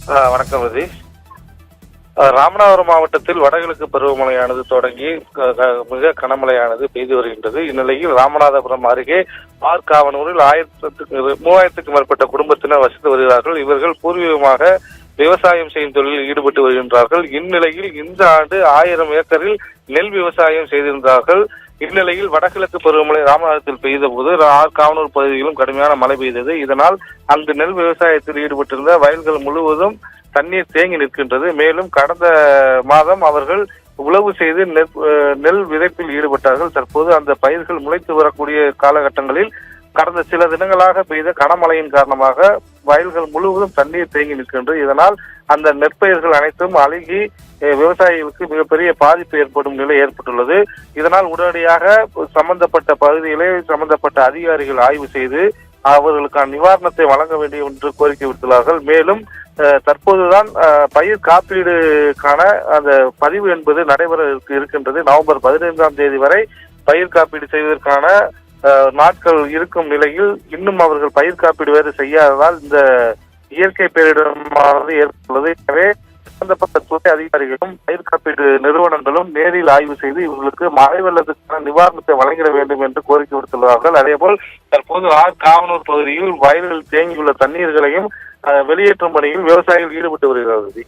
வணக்கம் ரதீஷ். ராமநாதபுரம் மாவட்டத்தில் வடகிழக்கு பருவமழையானது தொடங்கி மிக கனமழையானது பெய்து வருகின்றது. இந்நிலையில் ராமநாதபுரம் அருகே ஆர்காவனூரில் 3000க்கும் மேற்பட்ட குடும்பத்தினர் வசித்து வருகிறார்கள். இவர்கள் பூர்வீகமாக விவசாயம் செய்யும் தொழிலில் ஈடுபட்டு வருகின்றார்கள். இந்நிலையில் இந்த ஆண்டு 1000 ஏக்கரில் நெல் விவசாயம் செய்திருந்தார்கள். இந்நிலையில் வடகிழக்கு பருவமழை ராமநாதத்தில் பெய்த போது ஆர்காவனூர் பகுதியிலும் கடுமையான மழை பெய்தது. இதனால் அங்கு நெல் விவசாயத்தில் ஈடுபட்டிருந்த வயல்கள் முழுவதும் தண்ணீர் தேங்கி நிற்கின்றது. மேலும் கடந்த மாதம் அவர்கள் உழவு செய்து நெல் விதைப்பில் ஈடுபட்டார்கள். தற்போது அந்த பயிர்கள் முளைத்து வரக்கூடிய காலகட்டங்களில் கடந்த சில தினங்களாக பெய்த கனமழையின் காரணமாக வயல்கள் முழுவதும் தண்ணீர் தேங்கி நிற்கின்றது. இதனால் அந்த நெற்பயிர்கள் அனைத்தும் அழுகி விவசாயிகளுக்கு மிகப்பெரிய பாதிப்பு ஏற்படும் நிலை ஏற்பட்டுள்ளது. இதனால் உடனடியாக சம்பந்தப்பட்ட பகுதிகளை சம்பந்தப்பட்ட அதிகாரிகள் ஆய்வு செய்து அவர்களுக்கான நிவாரணத்தை வழங்க வேண்டும் என்று கோரிக்கை விடுத்துள்ளார்கள். மேலும் தற்போதுதான் பயிர் காப்பீடுக்கான அந்த பதிவு என்பது நடைபெற இருக்கின்றது. நவம்பர் 15ஆம் தேதி வரை பயிர் காப்பீடு செய்வதற்கான நாட்கள் இருக்கும் நிலையில் இன்னும் அவர்கள் பயிர் காப்பீடு வேறு செய்யாததால் இந்த இயற்கை பேரிடரானது ஏற்பட்டுள்ளது. எனவே சம்பந்தப்பட்ட துறை அதிகாரிகளும் பயிர் காப்பீடு நிறுவனங்களும் நேரில் ஆய்வு செய்து இவர்களுக்கு மழை வெள்ளத்துக்கான நிவாரணத்தை வழங்கிட வேண்டும் என்று கோரிக்கை விடுத்துள்ளார்கள். அதேபோல் தற்போது காவனூர் பகுதியில் வயல்களில் தேங்கியுள்ள தண்ணீர்களையும் வெளியேற்றும் பணியில் விவசாயிகள் ஈடுபட்டு வருகிறது.